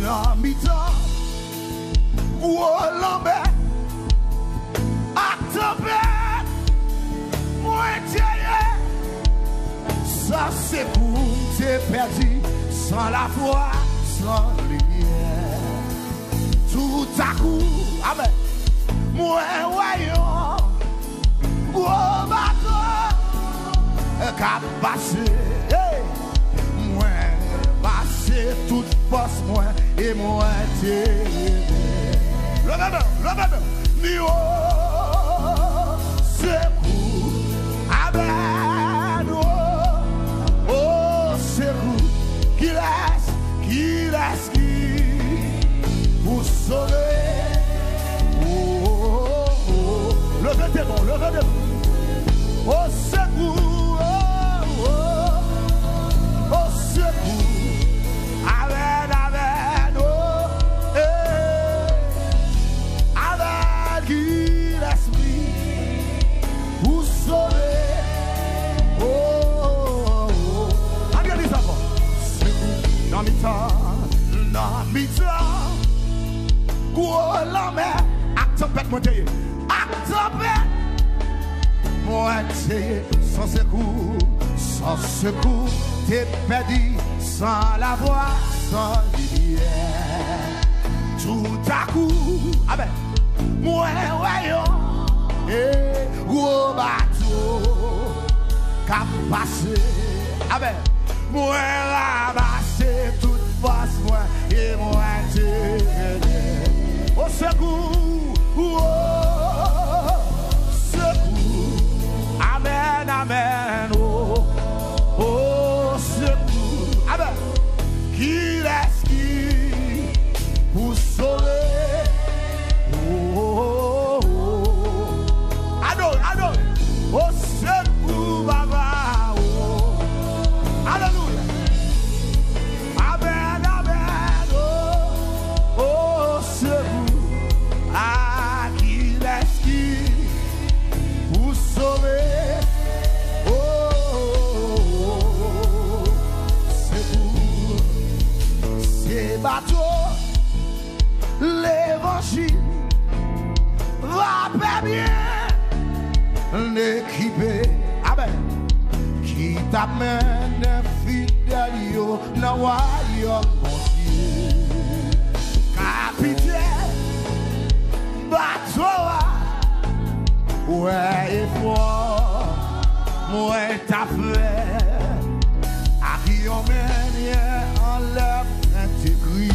dans mi-temps, gros lambert, à tempête, moi ça c'est pour t'es perdu, sans la foi, sans lumière. Tout à coup, amen, moi voyons, gros bateau, qu'a passé, moi passé toute force, moi et moi t'es. Le même, Mio, secours, amen, oh, secours, qui laisse, pour sauver, oh, levez tes mains, oh, secours, oh, secours, amen, oh, amen, qui l'esprit, pour sauver, oh, regardez ça, dans mi-temps, gros la mer, acte tempête, mon Dieu, acte tempête, moi t'es sans secours, t'es perdu, sans la voix, sans lumière. Tout à coup, amen, moi voyons, gros bateau, qu'a passé, amen, moi ramassé toute force, moi et moi t'es au secours, oh, secours, amen, oh, secours, amen, qui laisse pour sauver, oh, adore, oh, secours, baba, oh, alléluia, amen, oh, secours, qui laisse pour sauver, oh, secours, c'est bateau, l'évangile va pas bien, l'équipé, amen, qui t'amène fidèle dans le royaume, mon Dieu, capitaine, bateau, ouais, et fort, moi, t'as fait, à qui on mène en l'air intégré,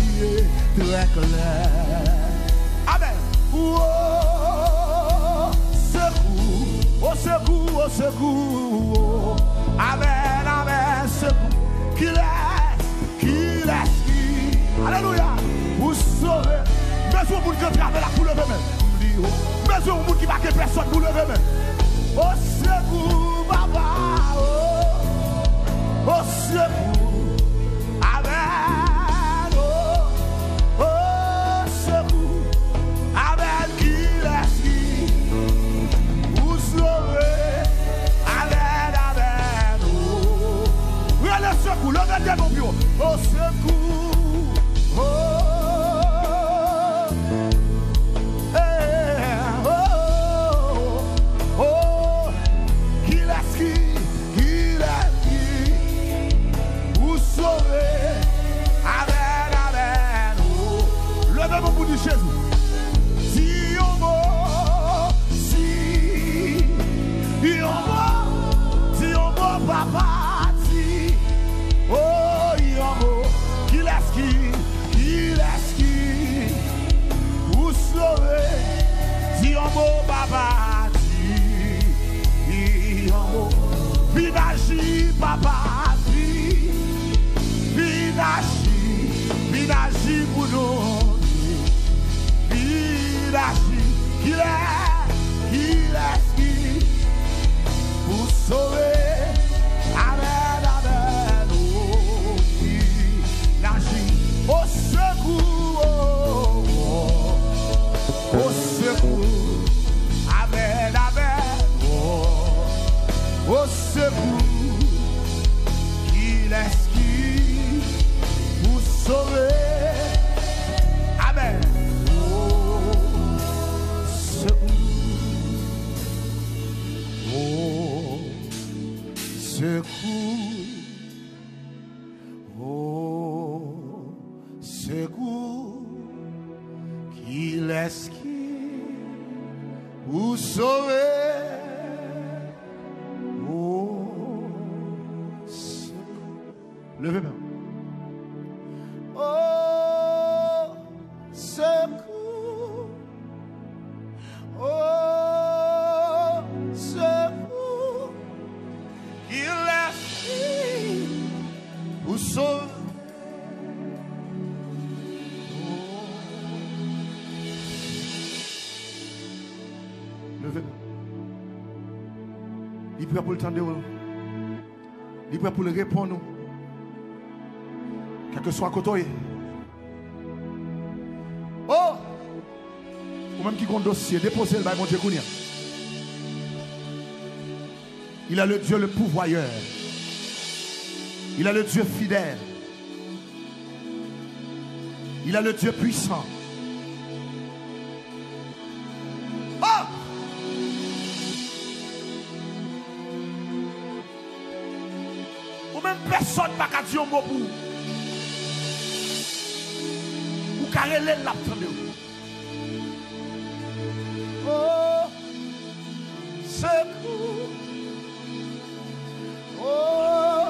très clair, amen, oh, secours, amen, secours, qui laisse, alléluia, pour sauver, mais au monde qui travaille là pour lever même, mais au monde qui va que personne pour lever même, oh secours, papa, oh secours, amen, oh secours, amen, qui laisse, pour sauver, amen, oh, le secours, le gardien mon bureau, oh secours, laisse qui vous sauver. Oh, levez-moi. Oh, secours. Oh, secours. Qui laisse qui vous sauver. Il est prêt pour le temps de nous. Il est prêt pour le répondre. Quel que soit côté. Oh! Ou même qui a un dossier, déposez le bail, mon Dieu. Il a le Dieu le pourvoyeur. Il a le Dieu fidèle. Il a le Dieu puissant. Oh! Ou même personne n'a qu'à dire un mot pour. Ou carré l'attendre. Oh, secours. Oh,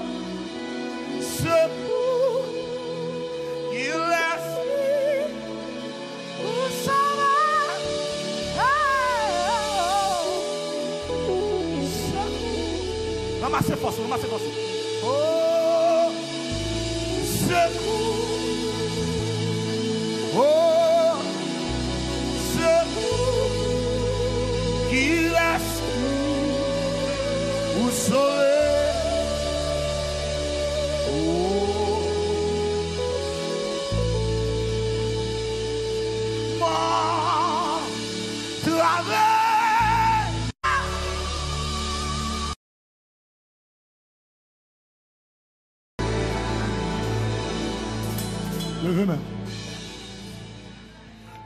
secours. Il laisse où ça va? Secours. Ramassez force, ramassez force. Oh, secours. Oh, secours. Qui laisse vous sauver. Levez-moi.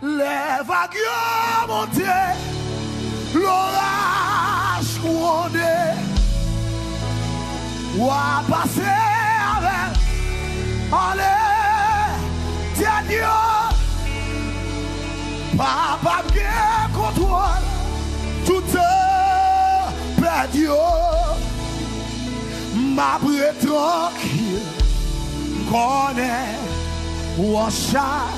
Les vagues ont monté, l'orage grondé, ou a passé avec, allez, tiens Dieu, papa bien contrôle, tout est perdu, ma brûle tranquille, connaît. Ou en chat,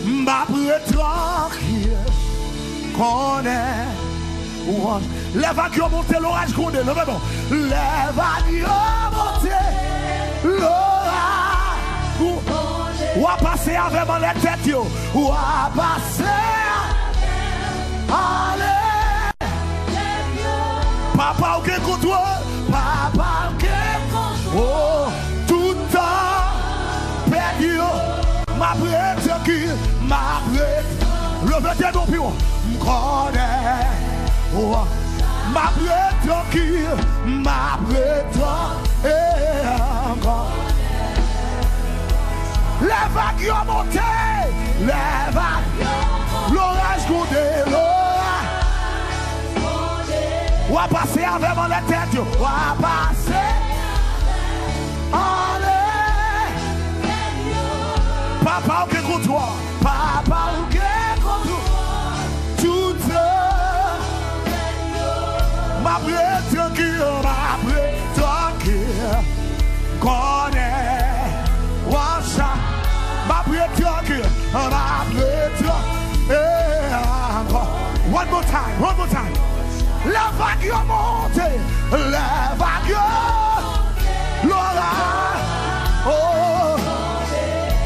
ma brûle tranquille, qu'on est. Les vagues ont monté, l'orage grondé, les vagues ont monté, l'orage ou a passé avec mon les têtes, ou a passé allez, papa ou qui contrôle, papa ou qui contrôle, tout le temps. Ma brette tranquille, ma brette. Levez-toi non plus, m'connais. Ma brette tranquille, ma brette et encore. Les vagues ont monté, les vagues. L'orage grondé, l'orage. Ou a passé avec mon la tête, ou a passé. Allez. Papa ou qui contre toi, papa ou qui contre toi, tout ma brette tranquille, ma brette tranquille, connaît, wacha, ma brette tranquille, ma brette tranquille, encore. One more time. La vague a monté, la vague, l'orage, oh.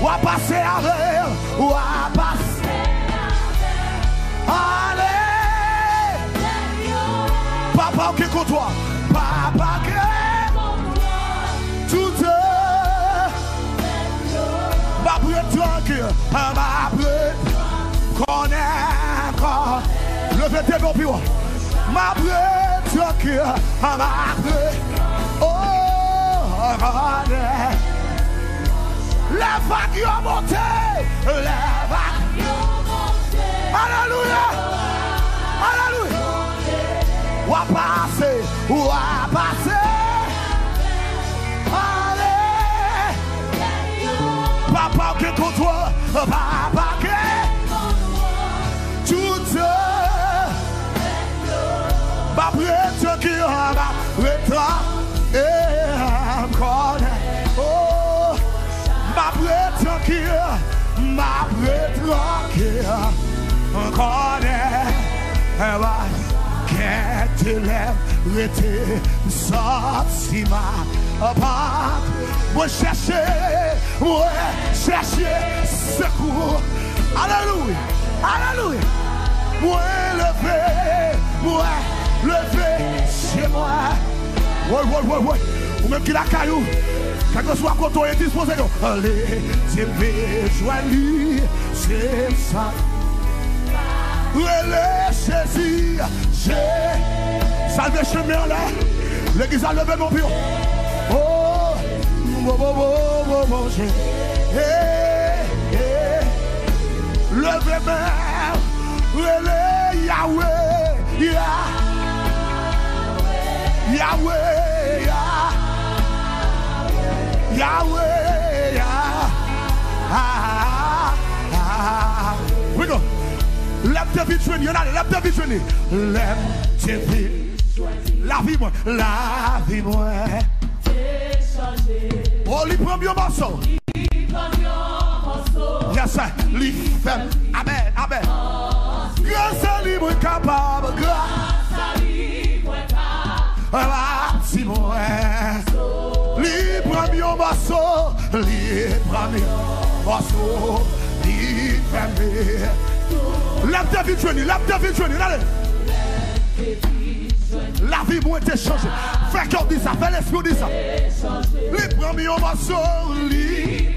Ou à passer avec, ou à passer avec. Allez, papa qui contre toi, papa qui contre toi, tout ma brûle tranquille, ma brûle connaît encore. Levez-toi non plus, ma brûle tranquille, ma brûle, oh, connaît. Les vagues ont monté, les vagues ont monté. Alléluia, alléluia. Ou à passer, allez. Papa qui contre toi, papa qui qui m'a prétranqué. Connaît, qu'est tes lèvres étaient sorties ma part. Moi chercher secours. Alléluia, alléluia. Moi lever chez moi. Ouais. Ou même qui la caillou. Quel que soit quand on est disposé. Allez, c'est joyeux, c'est ça. Relais saisir, j'ai salvé chemin là. L'église a levé mon pied. Oh, j'ai levé même. Relais Yahweh, Yahweh, we go. Lève tes vies, lève tes vies, lève tes vies. La vie, moi. Oh, lui prend bien morceau. Yes, sir. Lui fait. Amen, amen. Grâce à lui, moi capable. Grâce à lui, moi capable. Moi. Lui prend bien morceau. Lui prend bien morceau. Lui fait. Lève tes vies, allez. La vie m'a été changée. Fais qu'on dit ça, fais l'esprit dit ça. Les premiers morceaux, les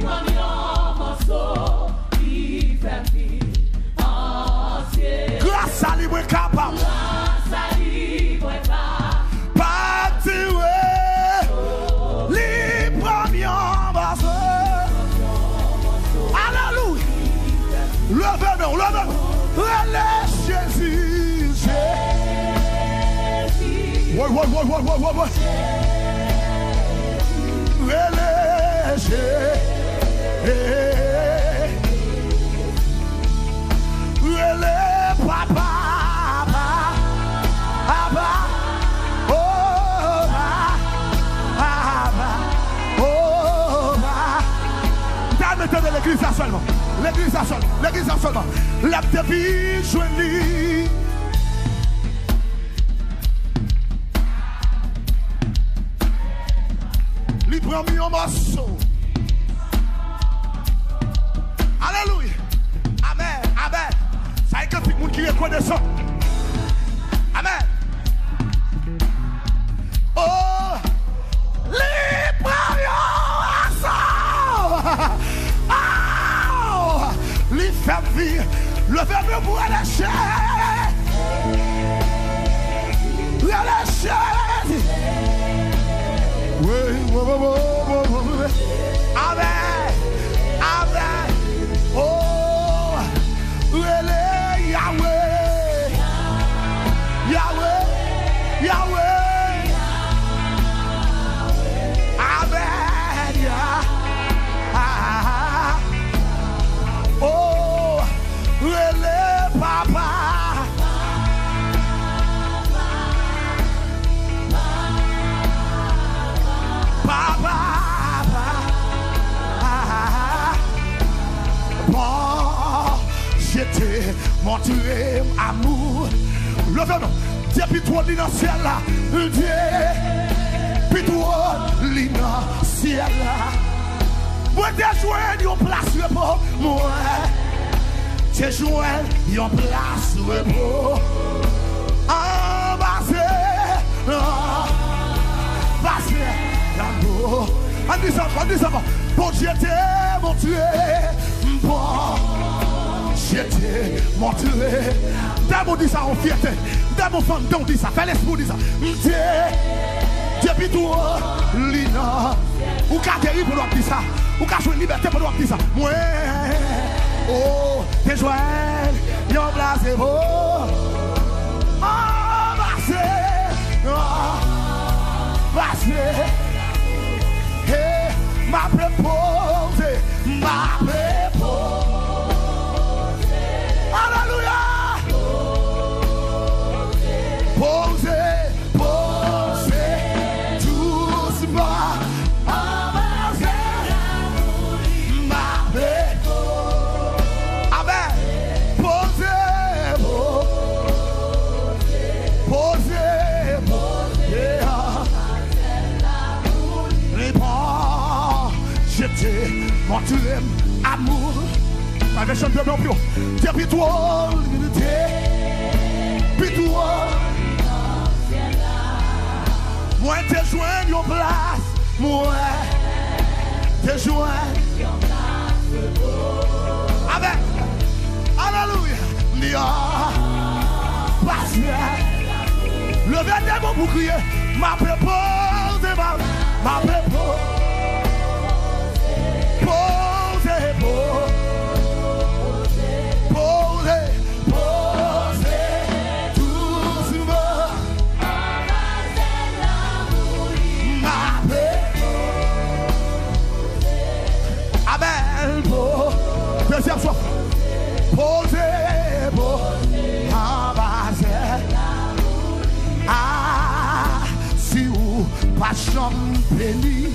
grâce à lui, moi capable. Partir, les premiers morceaux. Alléluia. Levez-nous. Relais Jésus. Ouais. Relais Jésus. Relais papa. Mettez l'église à seulement. L'église à seulement. La vie jolie. Les premiers morceaux. Alléluia. Amen. Ça y est que tout le monde qui reconnaît ça. Amen. Oh, les premiers morceaux. Les femmes vivent, le verbe pour aller chercher. Oui. Amen. Oh, Yahweh. Oh, relais papa. Bon, j'étais montré amour. Levez-nous. Depuis toi, dans le ciel là. Depuis toi, dans le ciel là. Moi, t'es joué, yon place pour moi. T'es joué, yon place pour l'amour. On dit ça. Bon, j'étais montré. Bon, j'étais montré. D'abord, dit ça en fierté. D'abord, fantôme dit ça. Fais l'esprit, dit ça. Depuis toi, Lina. Ou qu'a guéri pour nous dire ça. Ou qu'a joué une liberté pour nous dire ça. Moi, oh, t'es joué, yon place beau. Ma préposé. Alléluia. Posé doucement. Ma amour. Avec chante de mon pion. Depuis toi, puis toi. Moi, t'es joint en place. Moi, t'es joint. Avec. Alléluia. Nia. Passé. Levez des mots pour crier. Ma pépose, ma pépose. Posez, posez, posez, doucement. Ma pépose. Amen, deuxième fois. Posez, posez, ah, si vous pas champigny.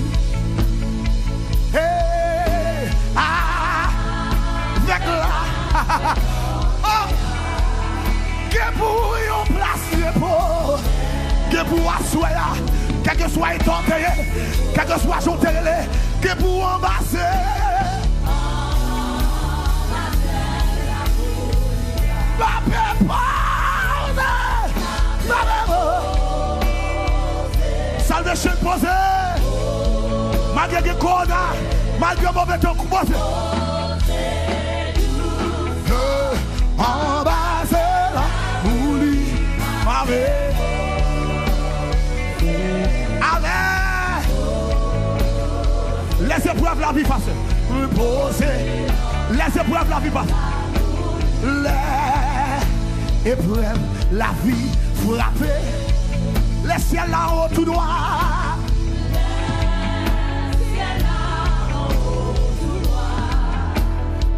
Hey, ah, avec là. Oh, que pour yon place pour, que pour assoyer, quel que soit tenté, quel que soit jonté, que pour embrasser. Ma pépose, ma pépose. Salve chien posé, malgré que corona, malgré mauvais temps posé. Embrasser la bouli, ma avec les épreuves la vie facile. Poser, les épreuves la vie facile. Les épreuves, la vie frappée, les ciels là-haut tout droit.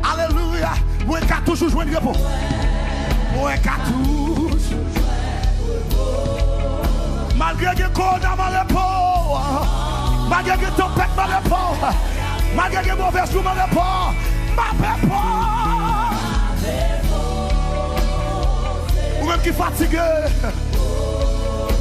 Alléluia, moi qui toujours joué de repos. Moi qui toujours malgré que qu'on a mal repos, malgré que tempête mal repos, malgré que mauvais jour mal repos, ma repos. Ou même qui fatigué,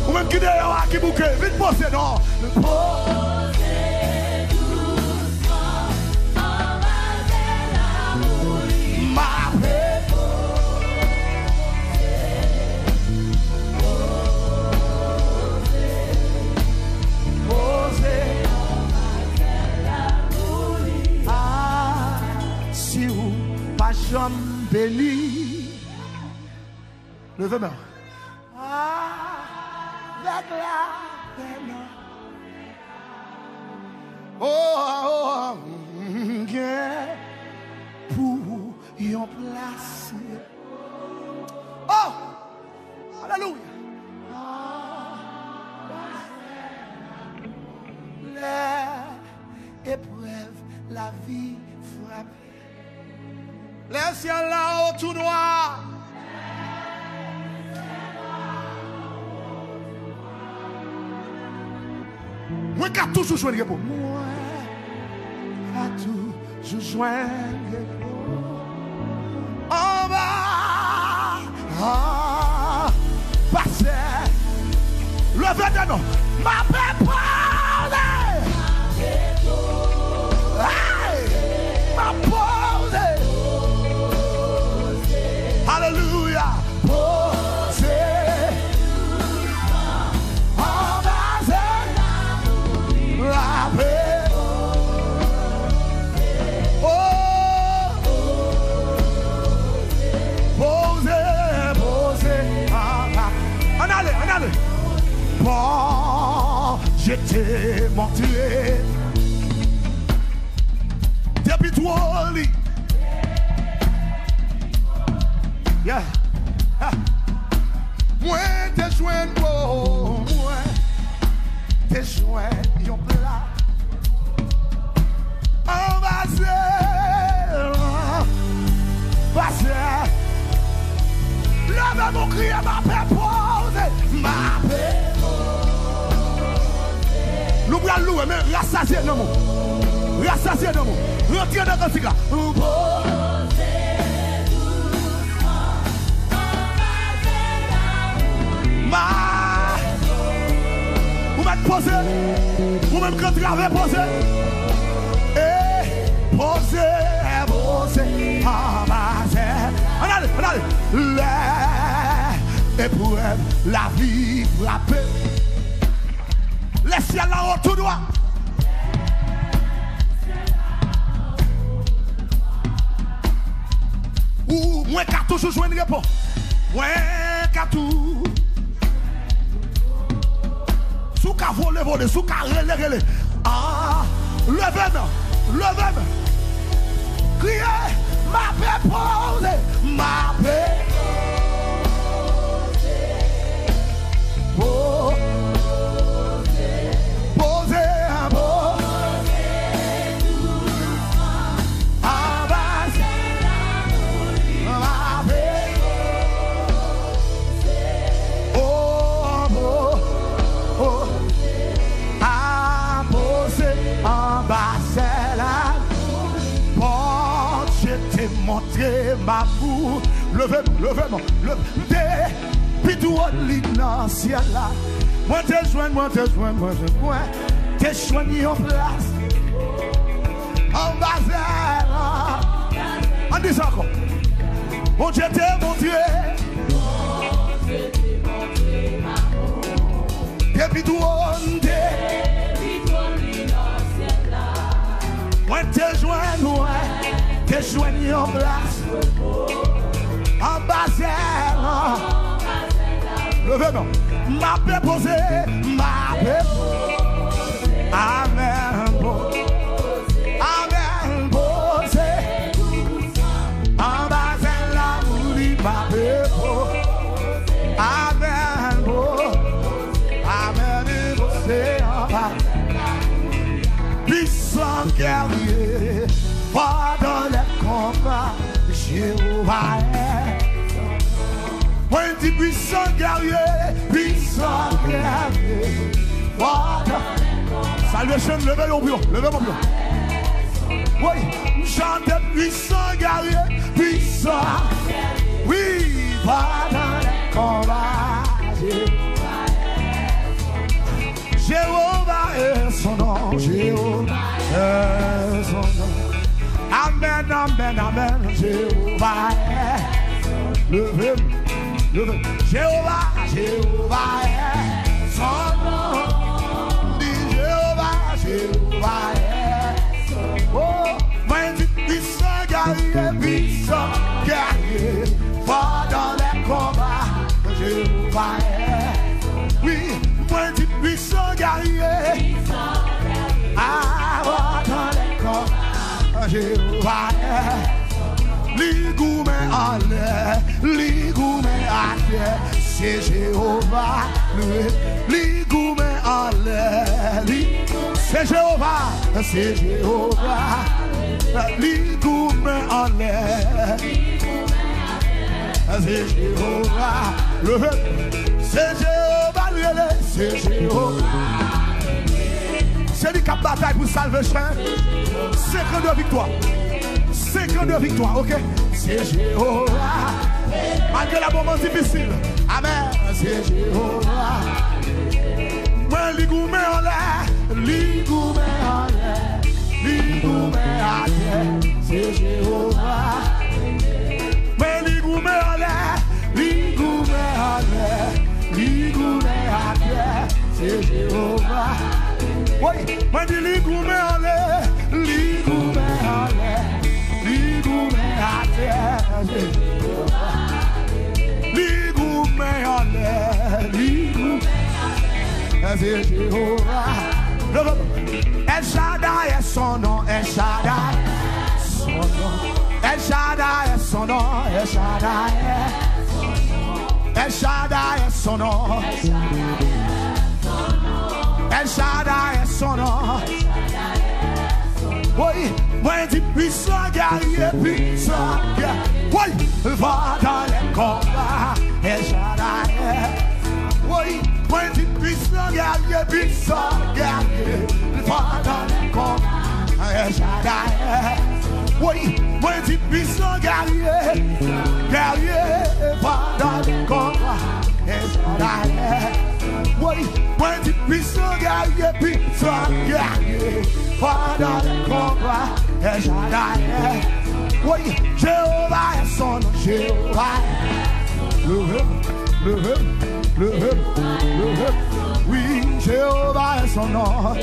ou même qui dehors, qui bouquet, vite poser, non. Poser doucement, embrasser l'amour. Ma poser, embrasser l'amour. Ah, si vous pas jamais béni. Levez-moi. Avec la peine. Oh, yeah. Pour y en placer. Oh, alléluia. Les épreuves, la vie frappe. Les ciels là-haut tout noir. Moi qui a toujours joué le repos. Moi qui a toujours joué le repos. En bas, passé. Levez des noms. Ma pépose. Ma pose. Alléluia. Bon, j'étais monté depuis toi, lit. Yeah. Moi, t'es joint, moi, t'es joint, yon plat. On va se passer. Lève mon cri à ma pépose, ma pépose. Nous allons louer, mais rassasier nos mots. Rassasier nos mots. Retirez dans le cantique là. Vous m'êtes posé. Vous même quand vous avez posé. posé en bas. Allez, l'épreuve, la vie frappée. Les ciels là-haut tout droit. Ou moins qu'à toujours jouer une réponse. Moins qu'à tout. Sous qu'à voler, sous qu'à relais. Ah, levez-moi. Criez, ma paix posée, ma paix. Montrer ma boue, levez-moi, puis tout dans le ciel là. Moi te joindre, te soigner en place. En bas, on dit ça encore. Mon Dieu t'est montré. Et puis tout dans le ciel là. Moi te joindre, te soigner en place. En bas, levez-moi. Ma paix posée, ma paix posée. Amen. Amen. Posée. En bas, la moulie, ma paix posée. Amen. Amen. Posée. En bas. Puissant guerrier. Pendant les combats, Jéhovah est. Moi, dit puissant guerrier. Pendant les combats. Salvation, levez mon bureau. Oui, chante puissant guerrier. Oui, pendant les combats, Jéhovah est son nom. Jéhovah est son nom. Amen, Jéhovah est. Levez. Jéhovah est son nom. Dis Jéhovah est son nom. Oh, moi dis puissant guerrier, fort dans les combats. Jéhovah est. Oui, moi dis puissant guerrier. Ah, fort dans les combats. Jéhovah est. Ligoume en l'air, c'est Jéhovah. Ligoume en l'air, c'est Jéhovah. Ligoume en l'air, c'est Jéhovah. C'est Jéhovah. C'est lui qui a bataille pour salver le chien. 52 victoires. 52 victoires, ok? C'est Jéhovah. Malgré la moment difficile. Amen. C'est Jéhovah. Moi, ligoume en l'air. C'est Jéhovah. Moi, ligoume en l'air. C'est Jéhovah. Oui, moi, dis ligoume en l'air. C'est Jéhovah. El Shaddai est son nom. El Shaddai est son nom. El Shaddai est son nom. El Shaddai est son nom. Oui, moi dis puissant guerrier, Oui, va dans les combats. El Shaddai. Oui, moi dis puissant guerrier, Va dans les combats. El Shaddai. Oui, moi dis puissant guerrier, va dans les combats. El Shaddai. Oui, Moi, dit puissant guerrier, puissant guerrier. Pendant le combat, et j'adore. Oui, Jéhovah est son nom, Jéhovah. Le oui, Jéhovah est son nom.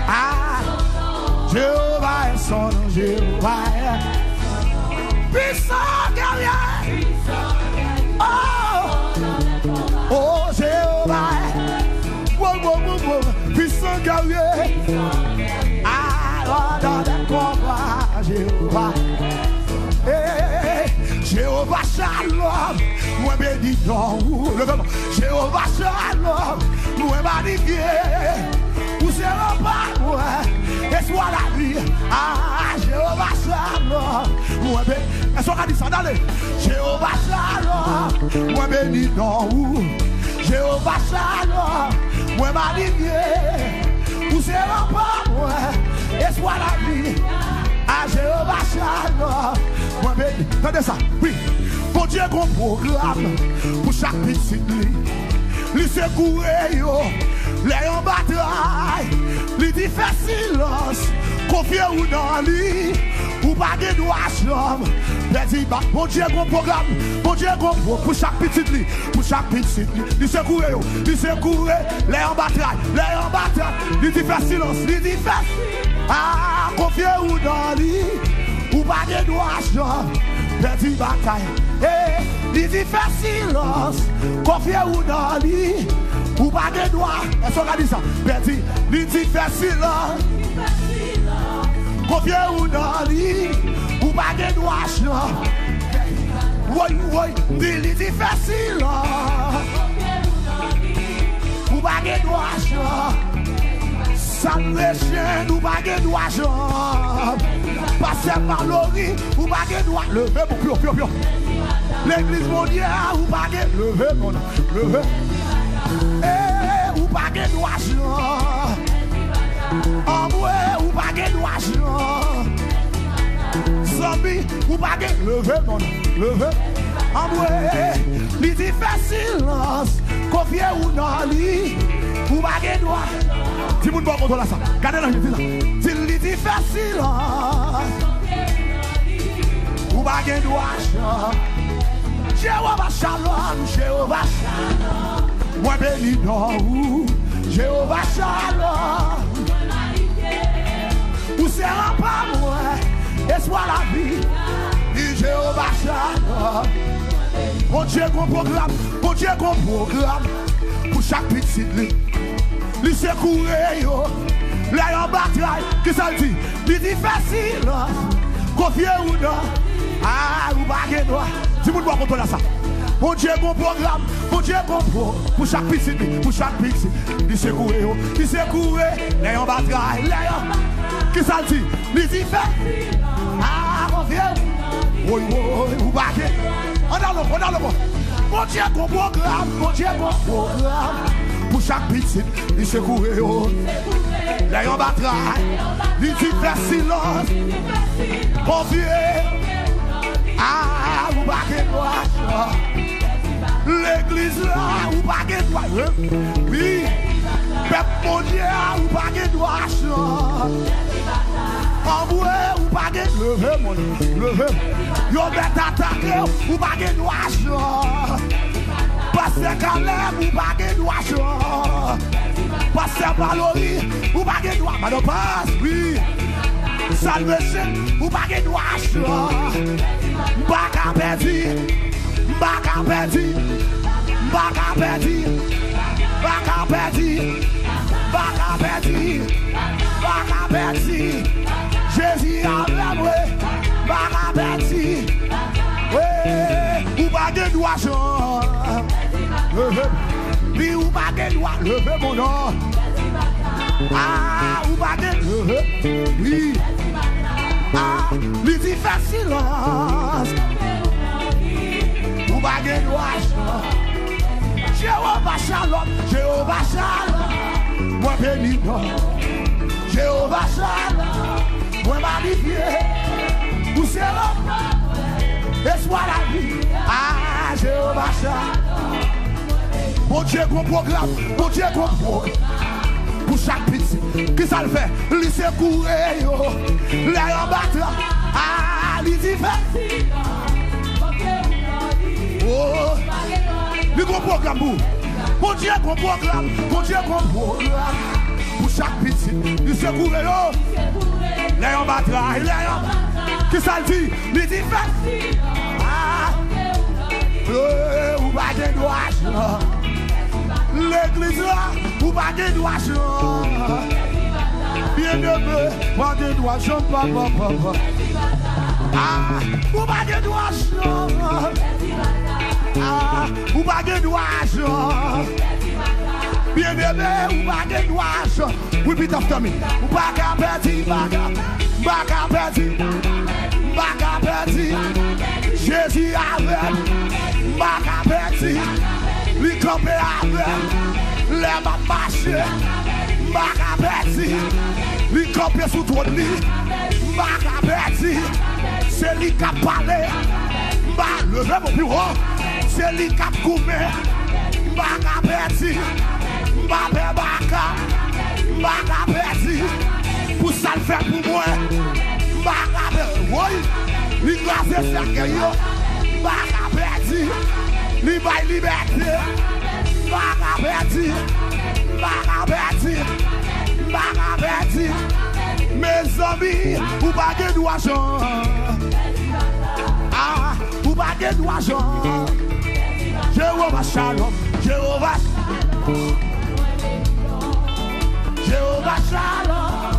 Ah, Jéhovah est son nom, Jéhovah. Puissant guerrier. Oh, Jéhovah. Puissant guerrier. Ah, dans le combat, Jéhovah. Jéhovah Shalom, moi béni dans vous. Jéhovah Shalom, moi magnifié. Vous serez pas moi, et soit la vie. Ah, Jéhovah Shalom, moi béni. Est-ce qu'on a dit ça d'aller? Jéhovah Shalom, moi béni dans vous. Jéhovah Shalom, moi magnifié. Vous serez pas moi, et soit la vie. Ah, Jéhovah Shalom, moi béni. Attendez ça, oui. Bon Dieu, qu'on programme pour chaque petit lit. Lui secouer, yo, les en bataille. Lui dit fait silence, confier ou dans lui. Ou pas de droit chambre. Bon Dieu, qu'on programme. Bon Dieu, qu'on pour chaque petit lit. Pour chaque petit lit. Lui secouer, yo, lui secouer, les en bataille. Les en bataille. Lui dit fait silence, lui dit fait. Ah, confier ou dans lui. Ou pas de droit chambre. Perdu bataille. Eh, il dit fait silence. Confier ou dans lui. Ou pas de droit. Est-ce qu'on a dit ça? Perdu. Il dit fait silence. Confier ou dans lui. Ou pas de droit. Oui, oui. Il dit fait silence. Ou pas de droit. Ça nous est chien. Ou pas de droit. Passer par l'ori, ou pas de droit, levez mon pio. L'église mondiale, ou pas de levez mon levez. Eh, ou pas de droit, en moi, ou pas de droit, zombie, ou pas de levez mon levez. En moi, il dit fait silence, confier ou non lui, ou pas de droit. Si vous ne pouvez pas contrôler ça, regardez là, je dis là. S'il dit fait silence, ou pas de droit. Jéhovah Shalom, Jéhovah Shalom. Moi béni dans vous, Jéhovah Shalom. Vous serez pas moi, et soit la vie. Dit Jéhovah Shalom. Bon Dieu qu'on programme, bon Dieu qu'on programme. Pour chaque petite lit. Lui secouer yo, là en bataille, qui ça dit? Lui dit facile, confier ou non? Ah, ou pas de droit. Si vous ne pouvez pas contrôler ça. Bon Dieu bon programme, bon Dieu bon pour chaque petite, pour chaque petite. Lui secouer yo, lui secouer, là en bataille, là en. Qui ça dit? Lui dit fait. Ah, confier. Oui, oui, ou pas de. On a le bon. Bon Dieu bon programme, bon Dieu bon programme. Pour chaque petite, il se courait, là en bataille, il dit fait silence, confier, ah, ou pas de droit, l'église là, ou pas de droit, oui, peuple mondial, ou pas de droit, en moi, ou pas de lever, mon lever, yon bête attaqué, ou pas de droit, passer Caleb ou pas de droit. Passer Valori ou pas de droit. Madame passe, oui. Salvation ou pas de droit. Baka perdu. Baka perdu. Baka perdu. Baka perdu. Baka perdu. Baka perdu. Jésus a moi. Baka perdu. Oui. Ou pas de droit. Lui ou pas de droit, levez mon nom. Ah, ou pas de oui. Ah, lui dit fait silence. Ou pas de droit. Jéhovah Shalom, Jéhovah Shalom. Moi béni non. Jéhovah Shalom. Moi magnifié. Vous serez là. Et soit la vie. Ah, Jéhovah Shalom. Bon Dieu, qu'on programme. Bon Dieu, qu'on programme. Pour chaque petit, qui ça le fait? Lui c'est courir, les en battre. Ah, lui dit fait. Oh, lui qu'on programme pour. Bon Dieu, qu'on programme. Bon Dieu, qu'on programme. Pour chaque petit, lui c'est courir, les en battre. Qui ça le dit? Lui dit fait. Ah, ou pas de droit. L'église là, ou pas de droit. Bien aimé, pas de droit, papa. Ah, ou pas de droit. Ah, ou pas de droit. Bien aimé, ou pas de droit. Repeat after me. Ou pas qu'à perdre, pas qu'à perdre. Jésus avec, pas qu'à perdre. Lui campé avec, les m'a marché, pas qu'à perdre. Lui campé sous ton lit, pas qu'à perdre. C'est lui qui a parlé, le vrai mon bureau. C'est lui qui a coupé, pas qu'à perdre. Pas qu'à perdre. Pour ça le faire pour moi. Pas qu'à perdre. Oui, lui grâce à ça que yo. Pas qu'à perdre. Lui bail liberté. Pas qu'à perdre. Pas qu'à perdre. Pas qu'à perdre. Mes amis, ou pas de droit. Ah, ou pas de droit. Jéhovah Shalom. Jéhovah Shalom.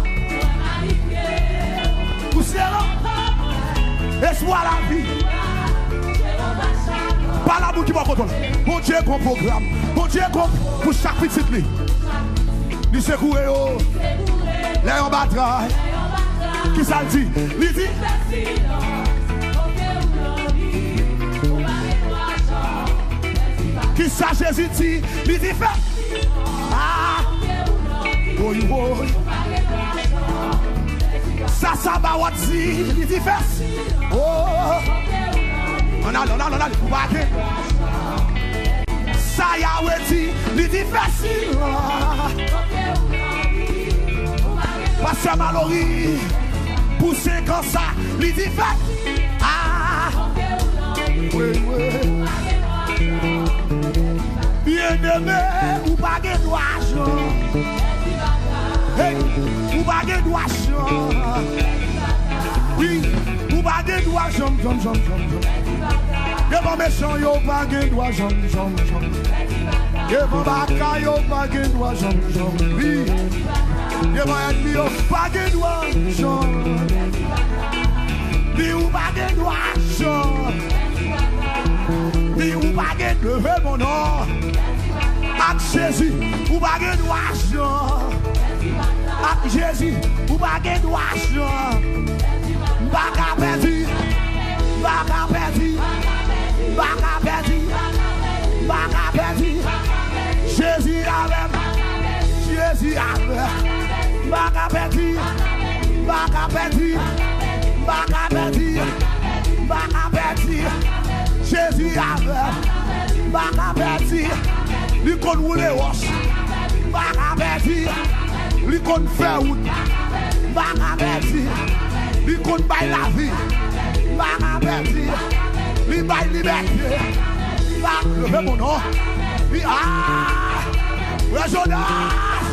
Espoir la vie. Pas la bouche qui va contrôler. Bon Dieu qu'on programme. Bon Dieu qu'on pour chaque petite lit. Il se coué au. Les en battra. Qui ça le dit? Il dit. Qui ça Jésus dit? Il dit fait. Ah. Oui, oui. Ça va aussi, il dit fait. Oh, on a, vous battez. Ça y a dit, il dit fait. Parce que Mallory, poussé comme ça, il dit fait. Ah, oui, oui. Bien aimé, ou pas de droit. Hey, ou pas de droit. Oui, ou pas de droit. Devant méchant, yo pas de droit. Devant baka, yo pas de droit. Oui, devant ennemi, yo pas de droit. Oui, ou pas de droit. Oui, ou pas de lever mon nom. Avec Jésus, ou pas de droit. Avec Jésus, ou pas de droit. Baka perdu, baka perdu, baka perdu, baka perdu. Jésus avec, Jésus avec. Baka perdu, baka perdu, baka perdu, baka perdu. Jésus avec, baka perdu. Lui qu'on roule roche, baka perdu. Lui qu'on fait route, baka perdu. Lui qu'on baille la vie, baka perdu. Lui baille liberté, baka lever mon nom. Lui le Jonas,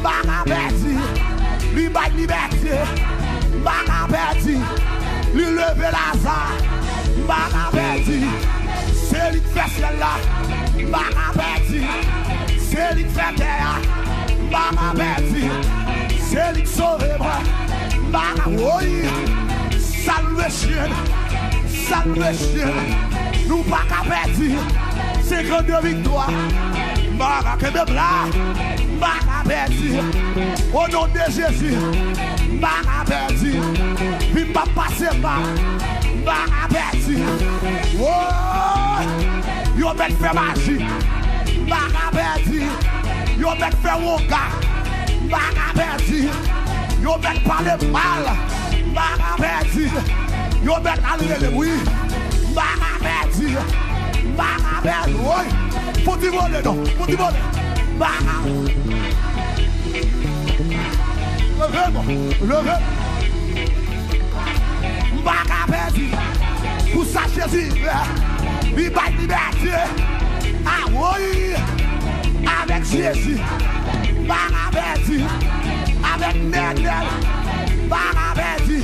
baka perdu. Lui baille liberté, baka perdu. Lui lever Lazare, baka perdu. C'est lui qui fait ciel là, baka perdu. C'est lui qui fait terre, baka perdu. C'est lui qui sauve moi. Oui, salve chien, nous pas qu'à perdre, c'est grande victoire, pas qu'à perdre, pas qu'à perdre, au nom de Jésus, pas qu'à perdre, puis pas passer pas qu'à perdre, oh, yo met fait magie, pas qu'à perdre, yo met fait woga, pas qu'à perdre. Yo met parler mal, baka perdu. Yo met aller le oui, baka perdu, oui. Petit volet, non. Petit volet. Levez-moi. Levez. M'baka perdu. Pour ça, Jésus. Il va liberté. Ah oui. Avec Jésus. M'baka perdu. Avec Nénel. M'baka perdu.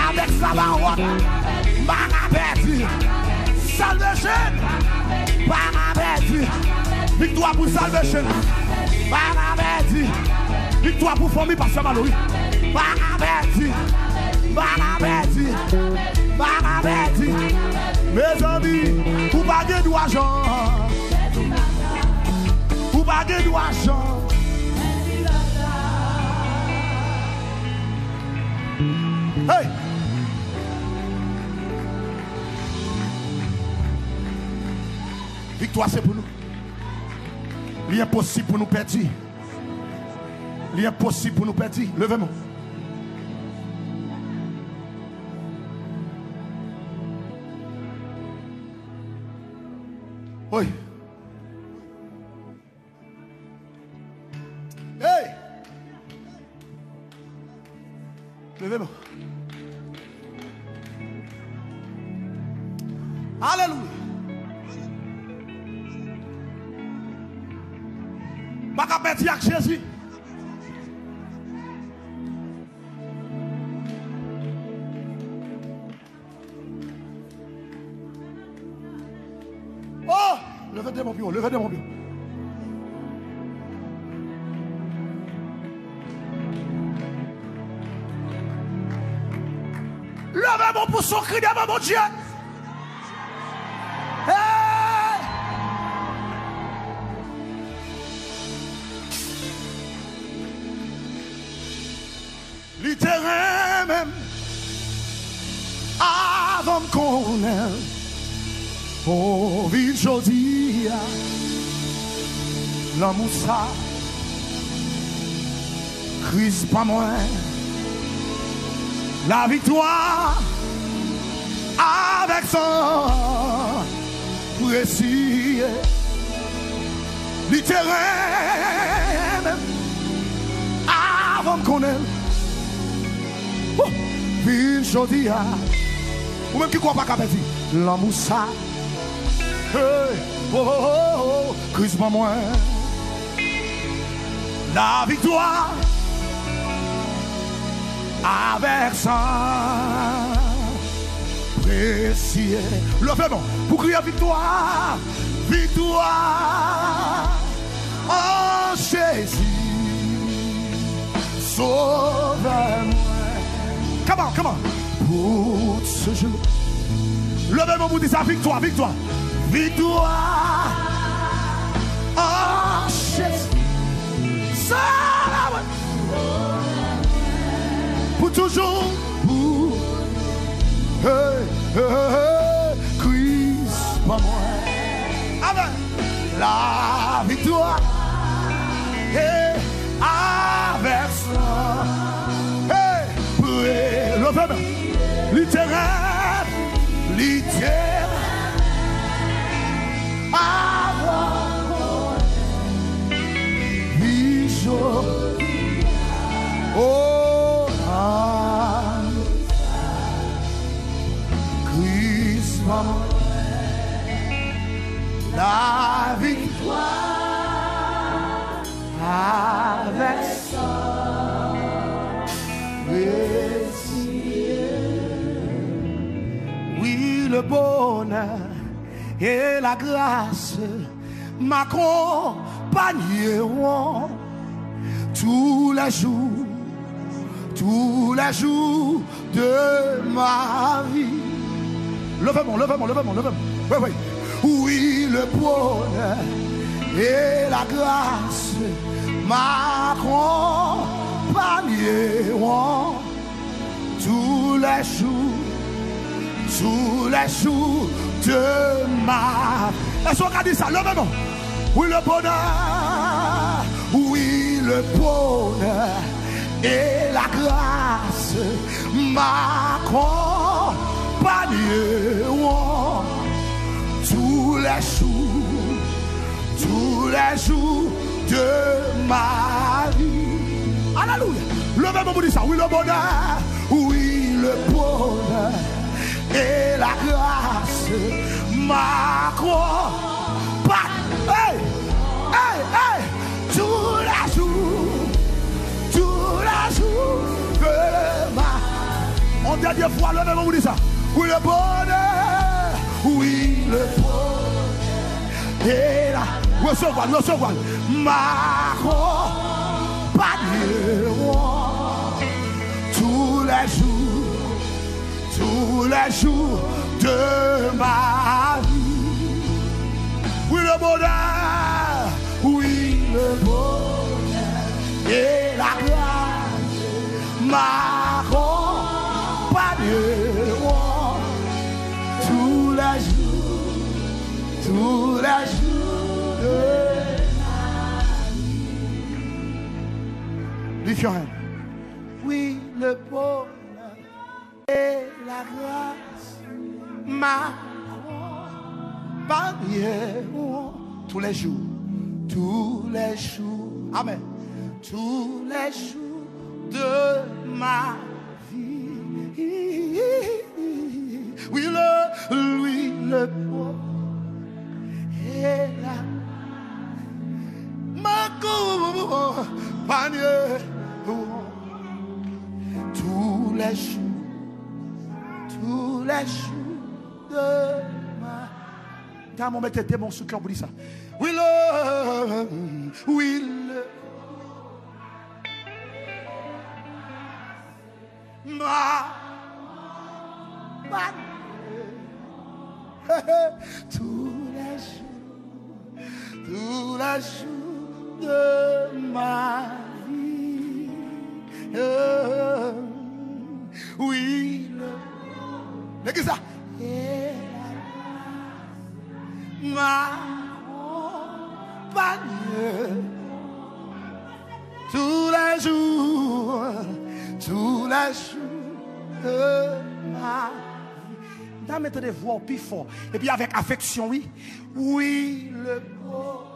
Avec Sabaoth. M'baka perdu. Salvation. M'baka perdu. Victoire pour Salvation. M'baka perdu. Victoire pour famille Pasteur Mallory. Barabeti. Barabeti. Barabeti. Mes amis, vous baguez d'argent. Vous baguez d'argent. Hey! Victoire c'est pour nous. L'impossible pour nous perdre. L'impossible pour nous perdre. Levez-moi. Oui. Hey! Levez-moi. Alléluia. Pas perdre avec Jésus. Oh! Levez mon pion, levez mon pion. Levez mon pouce, cri devant mon Dieu. Hey! Le terrain même, avant qu'on ait. Pour vivre aujourd'hui, l'amour ça, Christ pas moins, la victoire avec son précieux, littéraire, avant qu'on ait, vivre aujourd'hui, ou même qui croit pas qu'à dire, l'amour ça. Hey, oh, oh, oh, oh, Christ pas moins. La victoire avec ça précieux. Levez-moi pour crier victoire, victoire en Jésus. Sauve-moi. Come on. Pour ce jour. Levez-moi pour dire ça, victoire, victoire. Victoire en Jésus. Pour toujours. Hey, hey, hey, Christ, pas moi. Amen. La victoire. Hey, avec ça. Hey, levez-moi. Littéraire. Littéraire. Avant Bichot. Oh, Christ, la victoire avec ça. Oui, le bonheur et la grâce m'accompagneront tous les jours de ma vie. Levez-moi. Oui. Oui, le bonheur et la grâce m'accompagneront tous les jours de ma vie. Est-ce qu'on a dit ça? Levez-moi. Oui, le bonheur. Oui, le bonheur et la grâce m'accompagneront tous les les jours de ma vie. Alléluia. Levez-moi pour dire ça. Oui, le bonheur. Oui, le bonheur. Et la grâce m'accompagne. Hey, hey, hey. Tous les jours de ma. En dernière fois, levez-moi pour dire ça. Oui, le bonheur. Oui, le bonheur. Et la recevoir, m'accompagne tous les jours de ma vie. Oui, le bonheur, oui, le bonheur et la grâce m'accompagneront tous les jours de ma vie. Lift your hand. Oui, le bonheur et la grâce m'accompagneront tous les jours. Amen. Tous les jours de ma vie. Oui, le bonheur et la m'accompagneront tous les jours de ma. Quand on mettait mon sous cœur pour dire ça. Oui, ma tous les jours de ma vie. Oui, le ça. M'accompagne tous les jours de ma vie. Dans mettre des voix plus fort et puis avec affection, oui, le bonheur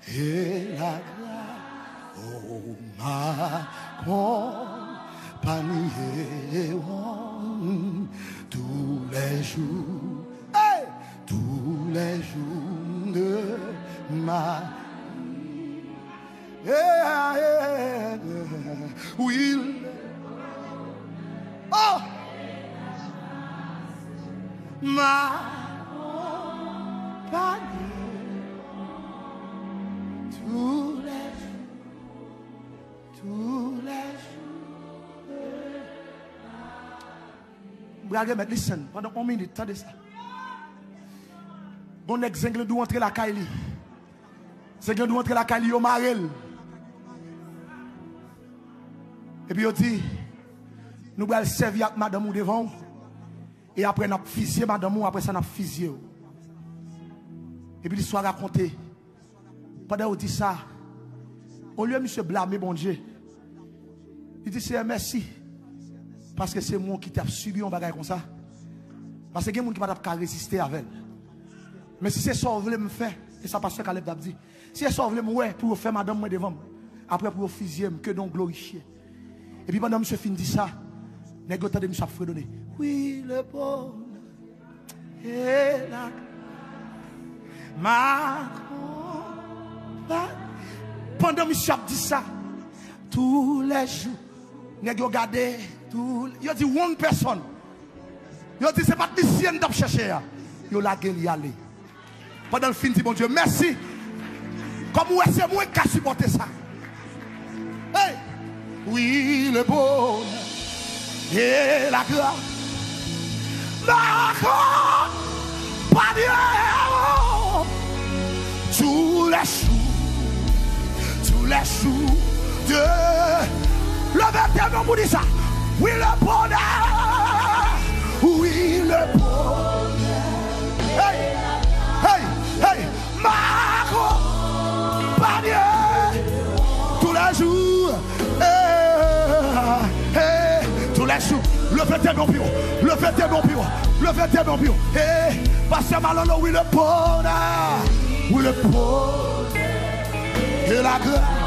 et la grâce, oh, m'accompagneront tous les jours. Hey! Tous les jours de ma vie. Oui. Oh! M'accompagne tous les jours. Brother, listen, pendant 1 minute, attendez ça. Bon exemple doit entrer la caille. C'est que doit entrer la caille au marel. Et puis il dit nous allons servir avec madame ou devant et après nous fusiller madame ou après ça nous fusiller. Et puis l'histoire racontée. Pendant qu'il dit ça, au lieu de monsieur blâmer bon Dieu, il dit c'est merci parce que c'est moi qui t'ai subi un bagage comme ça. Parce que il y a des gens qui ne peuvent pas résister avec elle. Mais si c'est ça que vous voulez me faire, et ça passe Caleb d'a dit, si c'est ça que vous voulez me faire pour faire madame moi devant, après pour fusiller, que donc glorifier. Et puis pendant que monsieur fin dit ça, négocier de monsieur fredonner. Oui, le bonheur et la pendant que monsieur dit ça, tous les jours, négocier regardez, il a dit one person. Il a dit c'est pas de mission d'ap chercher. Il a la gueule y aller. Pendant le film, dit bon Dieu, merci. Comme ouais, c'est moi qui a supporté ça. Hey! Oui, le bonheur et la grâce. Tous les jours de le verbe pour dire ça. Oui, le bonheur. Oui, le bonheur. Hey! Hey! Hey! M'accompagne tous les jours. Tous les jours. Le fait est bon pire. Le fait est bon pire. Le fait est bon pire. Pasteur Malolo, oui, le bonheur. où le bonheur et la grâce